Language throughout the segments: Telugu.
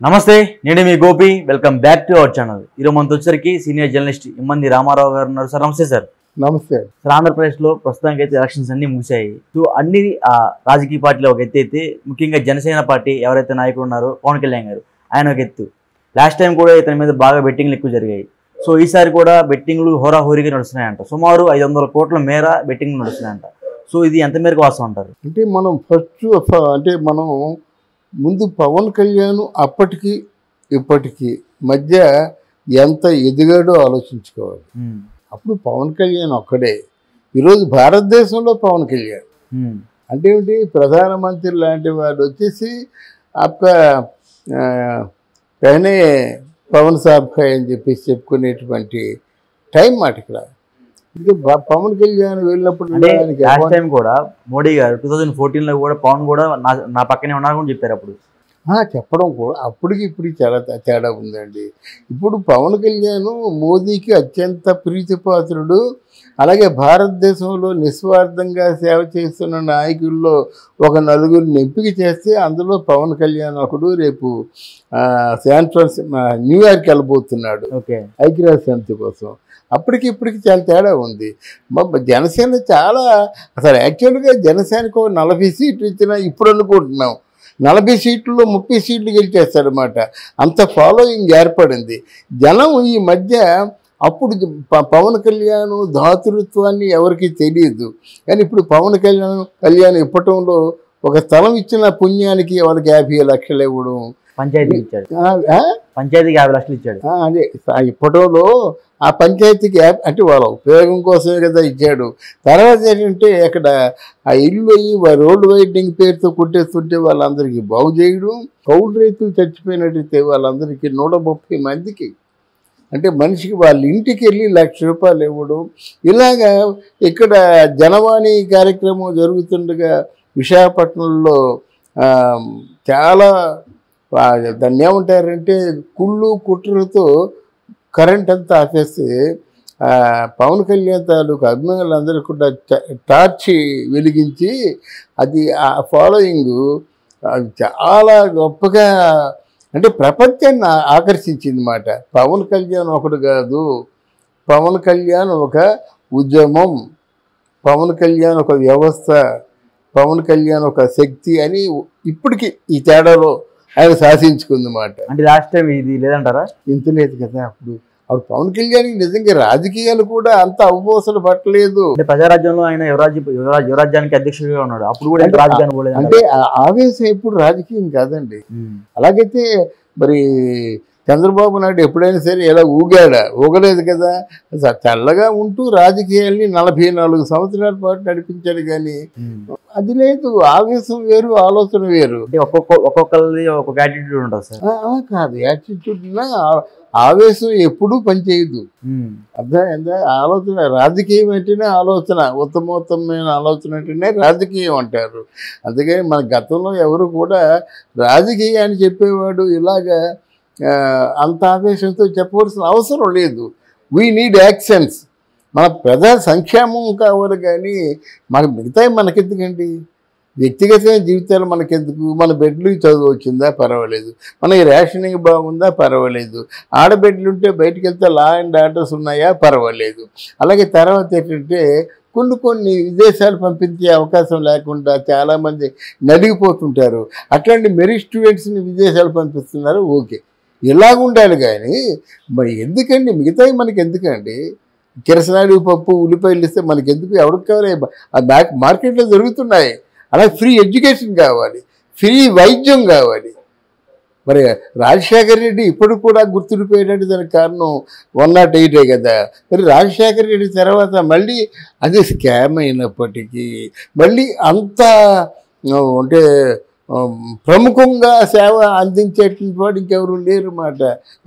నమస్తే, నేను మీ Gopi. Welcome back to our channel. ఈరోజు మనతో వచ్చరికి సీనియర్ జర్నలిస్ట్ ఇమ్మంది రామారావు గారు ఉన్నారు. సార్ నమస్తే. సార్ నమస్తే. సార్, ఆంధ్రప్రదేశ్లో ప్రస్తుతానికి అయితే ఎలక్షన్స్ అన్ని ముగిశాయి. సో అన్ని రాజకీయ పార్టీలు ఒక ఎత్తు అయితే, ముఖ్యంగా జనసేన పార్టీ ఎవరైతే నాయకులు ఉన్నారో పవన్ కళ్యాణ్ గారు, ఆయన ఒక ఎత్తు. లాస్ట్ టైం కూడా ఇతని మీద బాగా బెట్టింగ్లు ఎక్కువ జరిగాయి. సో ఈసారి కూడా బెట్టింగ్లు హోరాహోరీగా నడుస్తున్నాయంట. సుమారు 500 కోట్ల మేర బెట్టింగ్లు నడుస్తున్నాయంట. సో ఇది ఎంత మేరకు వాస్తవం అంటారు? అంటే మనం మనం ముందు పవన్ కళ్యాణ్ అప్పటికి ఇప్పటికి మధ్య ఎంత ఎదిగాడో ఆలోచించుకోవాలి. అప్పుడు పవన్ కళ్యాణ్ ఒక్కడే. ఈరోజు భారతదేశంలో పవన్ కళ్యాణ్ అంటే ఏంటి, ప్రధానమంత్రి లాంటి వాడు వచ్చేసి ఆప్కా పైనే పవన్ సాబ్ ఖాయ్ అని చెప్పేసి చెప్పుకునేటువంటి టైం మాట ఇక్కడ. పవన్ కళ్యాణ్ వెళ్ళినప్పుడు లాస్ట్ టైం కూడా మోడీ గారు 2014లో కూడా పవన్ కూడా నా పక్కనే ఉన్నారని చెప్పారు. అప్పుడు చెప్పడం కూడా అప్పటికి ఇప్పటికి చాలా తేడా ఉందండి. ఇప్పుడు పవన్ కళ్యాణ్ మోదీకి అత్యంత ప్రీతిపాత్రుడు. అలాగే భారతదేశంలో నిస్వార్థంగా సేవ చేస్తున్న నాయకుల్లో ఒక నలుగురిని ఎంపిక చేస్తే అందులో పవన్ కళ్యాణ్ ఒకడు. రేపు న్యూయార్క్ వెళ్ళబోతున్నాడు ఐక్యరాజ్య సమితి కోసం. అప్పటికి ఇప్పటికి చాలా తేడా ఉంది. జనసేన చాలా అసలు యాక్చువల్గా జనసేనకు 40 సీట్లు ఇచ్చినా ఇప్పుడు అనుకుంటున్నాం 40 సీట్లలో 30 సీట్లు గెలిచేస్తారన్నమాట. అంత ఫాలోయింగ్ ఏర్పడింది. జనం ఈ మధ్య అప్పుడు పవన్ కళ్యాణ్ దాతృత్వాన్ని ఎవరికి తెలియదు, కానీ ఇప్పుడు పవన్ కళ్యాణ్ ఇప్పటంలో ఒక స్థలం ఇచ్చిన పుణ్యానికి వాళ్ళకి 50 లక్షలు ఇవ్వడం, పంచాయతీకి 50 లక్షలు ఇచ్చాడు. అదే ఇప్పటంలో ఆ పంచాయతీకి అంటే వాళ్ళ ఉపయోగం కోసమే కదా ఇచ్చాడు. తర్వాత ఏంటంటే అక్కడ ఆ ఇల్లు అయ్యి రోడ్డు వైడింగ్ పేరుతో కొట్టేస్తుంటే వాళ్ళందరికీ బాగు చేయడం, కౌలు రైతులు చచ్చిపోయినట్టయితే వాళ్ళందరికీ 130 మందికి అంటే మనిషికి వాళ్ళ ఇంటికి వెళ్ళి 1,00,000 రూపాయలు ఇవ్వడం. ఇలాగా ఇక్కడ జనవాణి కార్యక్రమం జరుగుతుండగా విశాఖపట్నంలో చాలా దాన్ని ఏమంటారంటే కుళ్ళు కుట్రలతో కరెంట్ అంతా ఆపేస్తే పవన్ కళ్యాణ్ తాలూకు అభిమానులందరూ కూడా టార్చి వెలిగించి అది ఆ ఫాలోయింగ్ చాలా గొప్పగా అంటే ప్రపంచాన్ని ఆకర్షించింది మాట. పవన్ కళ్యాణ్ ఒకడు కాదు, పవన్ కళ్యాణ్ ఒక ఉద్యమం, పవన్ కళ్యాణ్ ఒక వ్యవస్థ, పవన్ కళ్యాణ్ ఒక శక్తి అని ఇప్పటికి ఈ తేడాలో ఆయన శాసించుకుంది మాట. అంటే లాస్ట్ టైం ఇది లేదంటారా? ఇంత లేదు కదా. అప్పుడు పవన్ కళ్యాణ్ నిజంగా రాజకీయాలు కూడా అంత అవబోసలు పట్టలేదు. ప్రజారాజ్యంలో ఆయన యువరాజ్యానికి అధ్యక్షుడిగా ఉన్నాడు. అప్పుడు కూడా రాజకీయాన్ని పోలేదు. అంటే ఆవేశం ఎప్పుడు రాజకీయం కాదండి. అలాగైతే మరి చంద్రబాబు నాయుడు ఎప్పుడైనా సరే ఎలా ఊగలేదు కదా. చల్లగా ఉంటూ రాజకీయాల్ని 44 సంవత్సరాల పాటు నడిపించాడు. కానీ అది లేదు. ఆవేశం వేరు, ఆలోచన వేరు. ఒక్కొక్కరిది ఒక్కొక్క యాటిట్యూడ్ ఉంటుంది సార్. కాదు, యాటిట్యూడ్ ఆవేశం ఎప్పుడూ పనిచేయదు. అర్థమైందా? ఆలోచన రాజకీయం అంటేనే ఆలోచన, ఉత్తమోత్తమైన ఆలోచన అంటేనే రాజకీయం అంటారు. అందుకని మన గతంలో ఎవరు కూడా రాజకీయాన్ని చెప్పేవాడు ఇలాగా అంత ఆవేశంతో చెప్పవలసిన అవసరం లేదు. We need actions. మన ప్రజా సంక్షేమం కావాలి, కానీ మిగతాయి మనకెందుకండి? వ్యక్తిగతమైన జీవితాలు మనకెందుకు? మన బిడ్డలకి చదువు వచ్చిందా పర్వాలేదు, మనకి రేషనింగ్ బాగుందా పర్వాలేదు, ఆడబిడ్డలుంటే బయటకు వెళ్తే లా అండ్ ఆర్డర్స్ ఉన్నాయా పర్వాలేదు. అలాగే తర్వాత ఏంటంటే కొన్ని విదేశాలు పంపించే అవకాశం లేకుండా చాలామంది నలిగిపోతుంటారు. అట్లాంటి మెరిట్ స్టూడెంట్స్ని విదేశాలు పంపిస్తున్నారు. ఓకే, ఇలాగుండాలి. కానీ మరి ఎందుకండి మిగతాయి మనకి ఎందుకండి? కిరసనాలు, పప్పు, ఉల్లిపాయలు ఇస్తే మనకి ఎందుకు? ఎవరికి కావాలి? మార్కెట్లో దొరుకుతున్నాయి. అలాగే ఫ్రీ ఎడ్యుకేషన్ కావాలి, ఫ్రీ వైద్యం కావాలి. మరి రాజశేఖర రెడ్డి ఇప్పుడు కూడా గుర్తుండిపోయేటట్టు దానికి కారణం 108 కదా. మరి రాజశేఖర రెడ్డి తర్వాత మళ్ళీ అది స్కామ్ అయినప్పటికీ మళ్ళీ అంత అంటే ప్రముఖంగా సేవ అందించేటువంటి వాడు ఇంకెవరు లేరు మాట.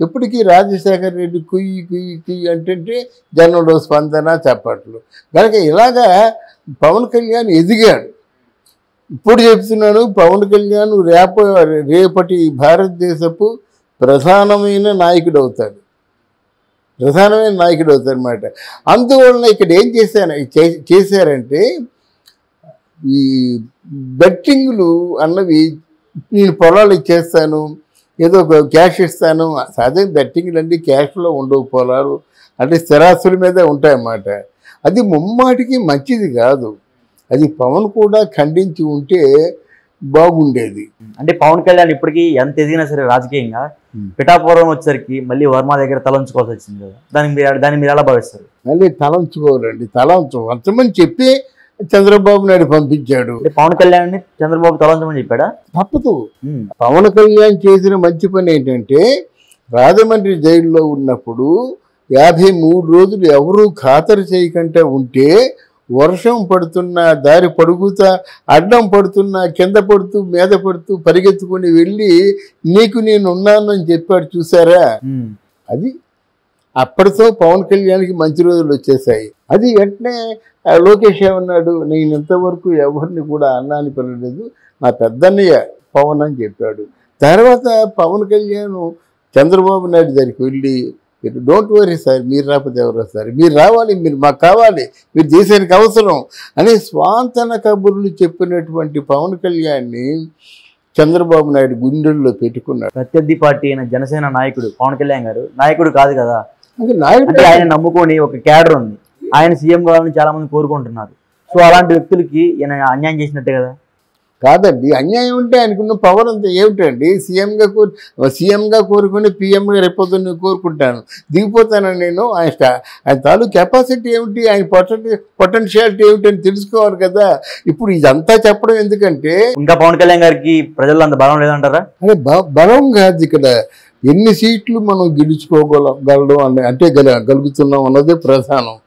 ఇప్పటికీ రాజశేఖర రెడ్డి కుయ్యి అంటే జనంలో స్పందన, చప్పట్లు. కనుక ఇలాగా పవన్ కళ్యాణ్ ఎదిగాడు. ఇప్పుడు చెప్తున్నాను, పవన్ కళ్యాణ్ రేపటి భారతదేశపు ప్రధానమైన నాయకుడు అవుతాడు అన్నమాట. అందువలన ఇక్కడ ఏం చేశారంటే ఈ బెట్టింగ్లు అన్నవి నేను పొలాలు ఇచ్చేస్తాను, ఏదో ఒక క్యాష్ ఇస్తాను, అదే బెట్టింగ్లు అండి క్యాష్లో ఉండవు, పొలాలు అంటే స్థిరాస్తుల మీదే ఉంటాయన్నమాట. అది ముమ్మాటికి మంచిది కాదు. అది పవన్ కూడా ఖండించి ఉంటే బాగుండేది. అంటే పవన్ కళ్యాణ్ ఇప్పటికీ ఎంత ఎదిగినా సరే రాజకీయంగా పిఠాపురం వచ్చేసరికి మళ్ళీ వర్మ దగ్గర తలంచుకోవాల్సి వచ్చింది కదా, దాన్ని మీరు ఎలా భావిస్తారు? మళ్ళీ తలంచుకోవాలండి, తలంచమని చెప్పి చంద్రబాబు నాయుడు పంపించాడు. పవన్ కళ్యాణ్ చంద్రబాబు తలంచమని చెప్పాడా? తప్పదు. పవన్ కళ్యాణ్ చేసిన మంచి పని ఏంటంటే రాజమండ్రి జైల్లో ఉన్నప్పుడు 53 రోజులు ఎవరూ ఖాతరు చేయకుండా ఉంటే వర్షం పడుతున్నా, దారి పడుగుతా, అడ్డం పడుతున్నా, కింద పడుతూ, మీద పడుతూ పరిగెత్తుకుని వెళ్ళి నీకు నేను ఉన్నాను అని చెప్పాడు చూసారా. అది అప్పటితో పవన్ కళ్యాణ్కి మంచి రోజులు వచ్చేసాయి. అది వెంటనే లోకేష్ ఏమన్నాడు, నేను ఇంతవరకు ఎవరిని కూడా అన్నాని పిలవలేదు, నా పెద్దన్నయ్య పవన్ అని చెప్పాడు. తర్వాత పవన్ కళ్యాణ్ చంద్రబాబు నాయుడు దగ్గరికి వెళ్ళి, మీరు డోంట్ వరీ సార్, మీరు రాకపోతే ఎవరు వస్తారు, మీరు రావాలి, మీరు మాకు కావాలి, మీరు దేశానికి అవసరం అని స్వాంతన కబుర్లు చెప్పినటువంటి పవన్ కళ్యాణ్ని చంద్రబాబు నాయుడు గుండెల్లో పెట్టుకున్నాడు. ప్రత్యర్థి పార్టీ అయిన జనసేన నాయకుడు పవన్ కళ్యాణ్ గారు నాయకుడు కాదు కదా, నాయుడు అంటే ఆయన నమ్ముకొని ఒక క్యాడర్ ఉంది, ఆయన సీఎం కావాలని చాలా మంది కోరుకుంటున్నారు. సో అలాంటి వ్యక్తులకి ఈయన అన్యాయం చేసినట్టే కదా. కాదండి, అన్యాయం ఉంటే ఆయనకున్న పవర్ అంతా ఏమిటండి? సీఎంగా కోరుకుని పిఎంగా రేపొద్దున్న కోరుకుంటాను, దిగిపోతానని నేను. ఆయన తాలూ కెపాసిటీ ఏమిటి, ఆయన పొటెన్షియాలిటీ ఏమిటి అని తెలుసుకోవాలి కదా. ఇప్పుడు ఇదంతా చెప్పడం ఎందుకంటే ఇంకా పవన్ కళ్యాణ్ గారికి ప్రజల్లో అంత బలం లేదంటారా? అదే బలం కాదు, ఇక్కడ ఎన్ని సీట్లు మనం గెలుచుకోగలం అంటే గలుగుతున్నాం అన్నదే ప్రధానం.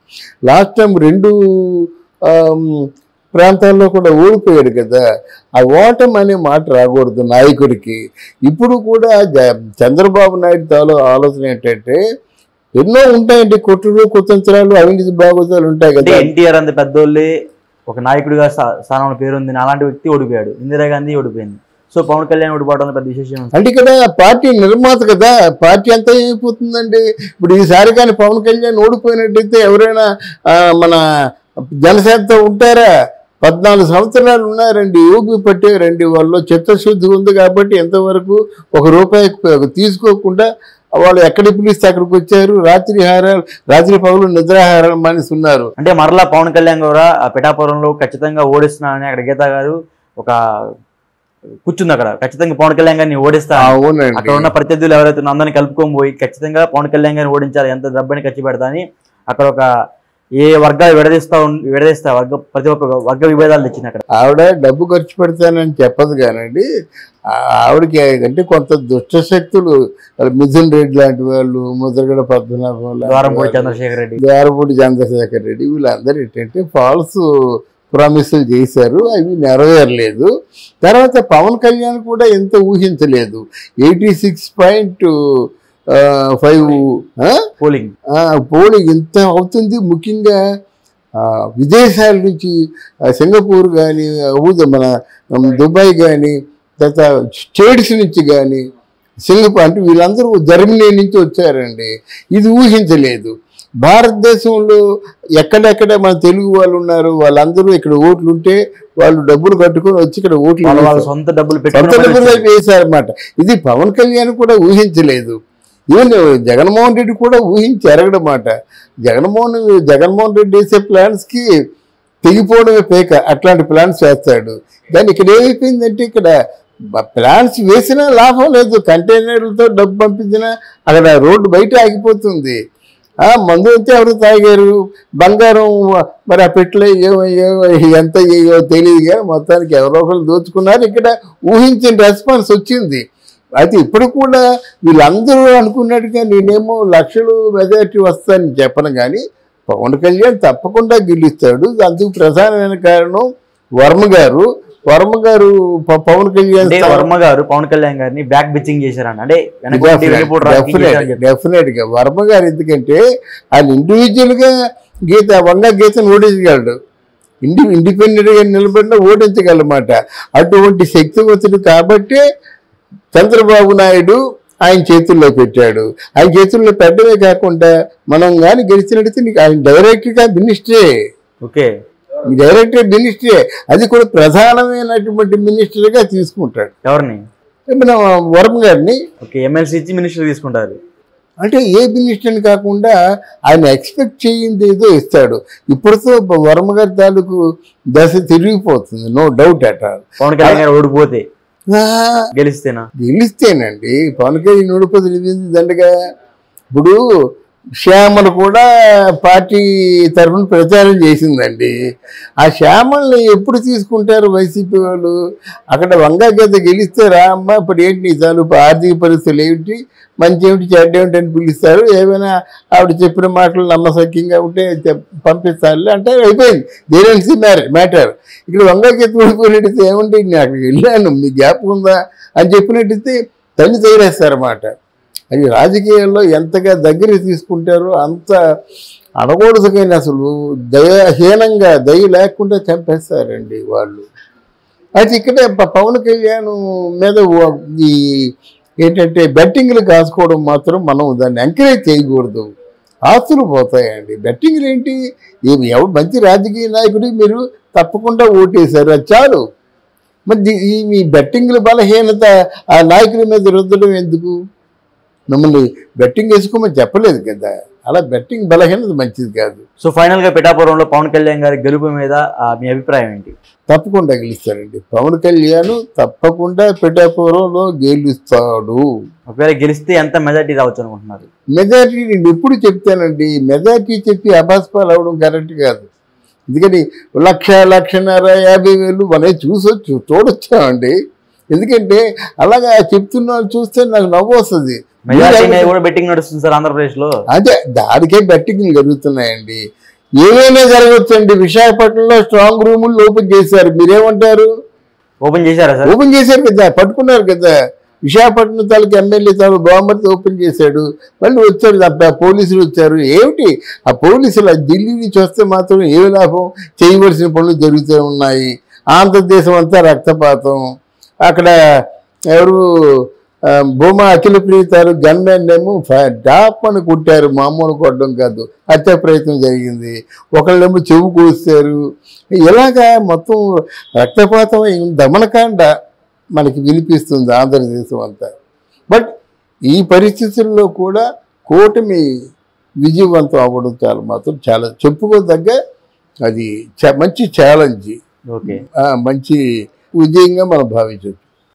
లాస్ట్ టైం 2 ప్రాంతాల్లో కూడా ఓడిపోయాడు కదా. ఆ ఓటం అనే మాట రాకూడదు నాయకుడికి. ఇప్పుడు కూడా చంద్రబాబు నాయుడు తాలూ ఆలోచన ఏంటంటే ఎన్నో ఉంటాయండి, కుట్రలు కుతంత్రాలు, అవినీతి బాగోతాలు ఉంటాయి కదా. ఎన్టీఆర్ అంత పెద్దోళ్ళే ఒక నాయకుడిగా స్థానంలో పేరుంది, అలాంటి వ్యక్తి ఓడిపోయాడు, ఇందిరాగాంధీ ఓడిపోయింది. సో పవన్ కళ్యాణ్ ఓడిపోవడం పెద్ద విశేషం అంటే ఇక్కడ పార్టీ నిర్మాత కదా, పార్టీ అంతా ఏమైపోతుందండి. ఇప్పుడు ఈసారి కానీ పవన్ కళ్యాణ్ ఓడిపోయినట్టయితే ఎవరైనా మన జనసేనతో ఉంటారా? 14 సంవత్సరాలు ఉన్నారండి, ఊపి పట్టేరండి. వాళ్ళు చిత్తశుద్ధి ఉంది కాబట్టి ఎంతవరకు ₹1 తీసుకోకుండా వాళ్ళు ఎక్కడికి పిలిస్తే అక్కడికి వచ్చారు. రాత్రి పగలు నిద్రాహారాలు మానేసి ఉన్నారు. అంటే మరలా పవన్ కళ్యాణ్ కూడా పిఠాపురంలో ఖచ్చితంగా ఓడిస్తున్నానని అక్కడ గీత గారు ఒక కూర్చుంది, అక్కడ ఖచ్చితంగా పవన్ కళ్యాణ్ గారిని ఓడిస్తా, అక్కడ ఉన్న ప్రత్యర్థులు ఎవరైతే అందరినీ కలుపుకొని పోయి ఖచ్చితంగా పవన్ కళ్యాణ్ గారిని ఓడించాలి, ఎంత డబ్బుని ఖర్చు పెడతా అని అక్కడ ఒక ఏ వర్గాలు విడదీస్తా ప్రతి ఒక్క వర్గ విభేదాలు తెచ్చింది. అక్కడ ఆవిడ డబ్బు ఖర్చు పెడతానని చెప్పదు కానండి, ఆవిడకి అంటే కొంత దుష్టశక్తులు, మిథున్ రెడ్డి లాంటి వాళ్ళు, ముద్రగడ పద్మనాభం, ద్వారంపూడి చంద్రశేఖర్ రెడ్డి వీళ్ళందరూ ఏంటంటే ఫాల్స్ ప్రామిసులు చేశారు, అవి నెరవేరలేదు. తర్వాత పవన్ కళ్యాణ్ కూడా ఎంత ఊహించలేదు, 86.5 పోలింగ్ ఇంత అవుతుంది. ముఖ్యంగా విదేశాల నుంచి సింగపూర్ కానీ, మన దుబాయ్ కానీ, తర్వాత స్టేట్స్ నుంచి కానీ, సింగపూర్ అంటే వీళ్ళందరూ జర్మనీ నుంచి వచ్చారండి. ఇది ఊహించలేదు. భారతదేశంలో ఎక్కడెక్కడ మన తెలుగు వాళ్ళు ఉన్నారు, వాళ్ళందరూ ఇక్కడ ఓట్లు ఉంటే వాళ్ళు డబ్బులు కట్టుకొని వచ్చి ఇక్కడ ఓట్లు సొంత డబ్బులు వేశారన్నమాట. ఇది పవన్ కళ్యాణ్ కూడా ఊహించలేదు. ఈవెన్ జగన్మోహన్ రెడ్డి కూడా ఊహించి ఎరగడమాట. జగన్మోహన్ రెడ్డి వేసే ప్లాన్స్కి తెగిపోవడమే పేక, అట్లాంటి ప్లాన్స్ వేస్తాడు. కానీ ఇక్కడ ఏమైపోయిందంటే ఇక్కడ ప్లాన్స్ వేసినా లాభం లేదు, కంటైనర్లతో డబ్బు పంపించినా అక్కడ రోడ్డు బయట ఆగిపోతుంది. మందు అయితే ఎవరు తాగారు, బంగారం మరి ఆ పెట్టులో ఎంత అయ్యో తెలియదు కానీ మొత్తానికి ఎవరో ఒకరు దోచుకున్నారు. ఇక్కడ ఊహించిన రెస్పాన్స్ వచ్చింది. అయితే ఇప్పుడు కూడా వీళ్ళందరూ అనుకున్నట్టుగా నేనేమో లక్షలు మెజారిటీ వస్తానని చెప్పను, కానీ పవన్ కళ్యాణ్ తప్పకుండా గెలుస్తాడు. అందుకు ప్రధానమైన కారణం వర్మ గారు పవన్ కళ్యాణ్ గారిని బ్యాక్ బిచ్చింగ్ చేశారని. అంటే డెఫినెట్ గా వర్మ గారు, ఎందుకంటే ఆయన ఇండివిజువల్ గా గీతను ఓడించగలడు, ఇండిపెండెంట్ గా నిలబడినా ఓడించగలమాట. అటువంటి శక్తివంతుడు కాబట్టి చంద్రబాబు నాయుడు ఆయన చేతుల్లో పెట్టాడు. ఆయన చేతుల్లో పెట్టడమే కాకుండా మనం కానీ గెలిచినట్టు నీకు ఆయన డైరెక్ట్గా మినిస్టరే, అది కూడా ప్రధానమైనటువంటి మినిస్టర్గా తీసుకుంటాడు. ఎవరిని? మన వరం గారిని ఓకే, ఎమ్మెల్సీ ఇచ్చి మినిస్టర్ తీసుకుంటారు. అంటే ఏ మినిస్టర్ని కాకుండా ఆయన ఎక్స్పెక్ట్ చేయింది ఏదో ఇస్తాడు. ఇప్పుడుతో వర్మ గారి తాలూకు దశ తిరిగిపోతుంది, no doubt at all. Pawan Kalyan గారు ఓడిపోతే గెలిస్తేనండి పవన్ కళ్యాణ్ ఓడిపోతే దండగా. ఇప్పుడు శ్యామలు కూడా పార్టీ తరఫున ప్రచారం చేసిందండి. ఆ శ్యామల్ని ఎప్పుడు తీసుకుంటారు వైసీపీ వాళ్ళు? అక్కడ వంగా గత గెలిస్తే రా అమ్మ ఇప్పుడు ఏంటి తాలూకు ఆర్థిక పరిస్థితులు ఏమిటి, మంచి ఏమిటి చెడ్డ ఏమిటి అని పిలుస్తారు. ఏమైనా ఆవిడ చెప్పిన మాటలు నమ్మసక్యంగా ఉంటే పంపిస్తారు అంటే అయిపోయింది. దేనికి మ్యాటర్. ఇక్కడ వంగా గత ఓడిపోయినట్టయితే ఏమంటే నేను అక్కడికి వెళ్ళాను, మీ గ్యాప్ ఉందా అని చెప్పినట్టయితే తల్లి తగిలేస్తారన్నమాట. అది రాజకీయాల్లో ఎంతగా దగ్గర తీసుకుంటారో అంత అనకూడదు, కానీ అసలు దయహీనంగా దయ లేకుండా చంపేస్తారండి వాళ్ళు. అయితే ఇక్కడే పవన్ కళ్యాణ్ మీద ఈ ఏంటంటే బెట్టింగ్లు కాసుకోవడం మాత్రం మనం దాన్ని ఎంకరేజ్ చేయకూడదు. ఆస్తులు పోతాయండి. బెట్టింగ్లు ఏంటి? ఎవరు మంచి రాజకీయ నాయకుడు మీరు తప్పకుండా ఓటేశారు, అది చాలు. మరి ఈ మీ బెట్టింగ్ల బలహీనత ఆ నాయకుల మీద రుద్దడం ఎందుకు? మిమ్మల్ని బెట్టింగ్ వేసుకోమని చెప్పలేదు కదా, అలా బెట్టింగ్ బలహీనత మంచిది కాదు. సో ఫైనల్ గా పిఠాపురంలో పవన్ కళ్యాణ్ గారి గెలుపు మీద మీ అభిప్రాయం ఏంటి? తప్పకుండా గెలుస్తారండి పవన్ కళ్యాణ్, తప్పకుండా పిఠాపురంలో గెలుస్తాడు. ఒకవేళ గెలిస్తే ఎంత మెజార్టీ రావచ్చు అనుకుంటున్నారు? మెజార్టీ నేను ఎప్పుడు చెప్తానండి, మెజార్టీ చెప్పి అభాస్పాలు అవడం కరెక్ట్ కాదు. ఎందుకని 1,50,000 మనమే చూడొచ్చామండి. ఎందుకంటే అలాగా చెప్తున్న వాళ్ళు చూస్తే నాకు నవ్వు వస్తుంది. బెట్టింగ్ నడుస్తుంది సార్ ఆంధ్రప్రదేశ్ లో. అదే దానికే బెట్టింగ్ జరుగుతున్నాయండి. ఏమైనా జరగచ్చండి. విశాఖపట్నంలో స్ట్రాంగ్ రూములు ఓపెన్ చేశారు, మీరేమంటారు? ఓపెన్ చేశారా సార్? ఓపెన్ చేశారు కదా, పట్టుకున్నారు కదా. విశాఖపట్నం తాలూకు ఎమ్మెల్యే తాలూకు బాంబర్తో ఓపెన్ చేశాడు, మళ్ళీ వచ్చాడు పోలీసులు వచ్చారు. ఏమిటి ఆ పోలీసులు ఢిల్లీ నుంచి వస్తే మాత్రం ఏమి లాభం? చేయవలసిన పనులు జరుగుతూ ఉన్నాయి. ఆంధ్రదేశం అంతా రక్తపాతం. అక్కడ ఎవరు భూమా అఖిల ప్రియతారు గన్మెన్ ఏమో డాప్ అని కుట్టారు, మామూలు కొట్టడం కాదు, హత్య ప్రయత్నం జరిగింది. ఒకళ్ళేమో చెవు కోస్తారు. ఇలాగా మొత్తం రక్తపాతం దమనకాండ మనకి వినిపిస్తుంది ఆంధ్రదేశం అంతా. బట్ ఈ పరిస్థితుల్లో కూడా కూటమి విజయవంతం అవ్వడం చాలా చెప్పుకోదగ్గ అది మంచి ఛాలెంజ్, మంచి విజయంగా మనం భావించవచ్చు.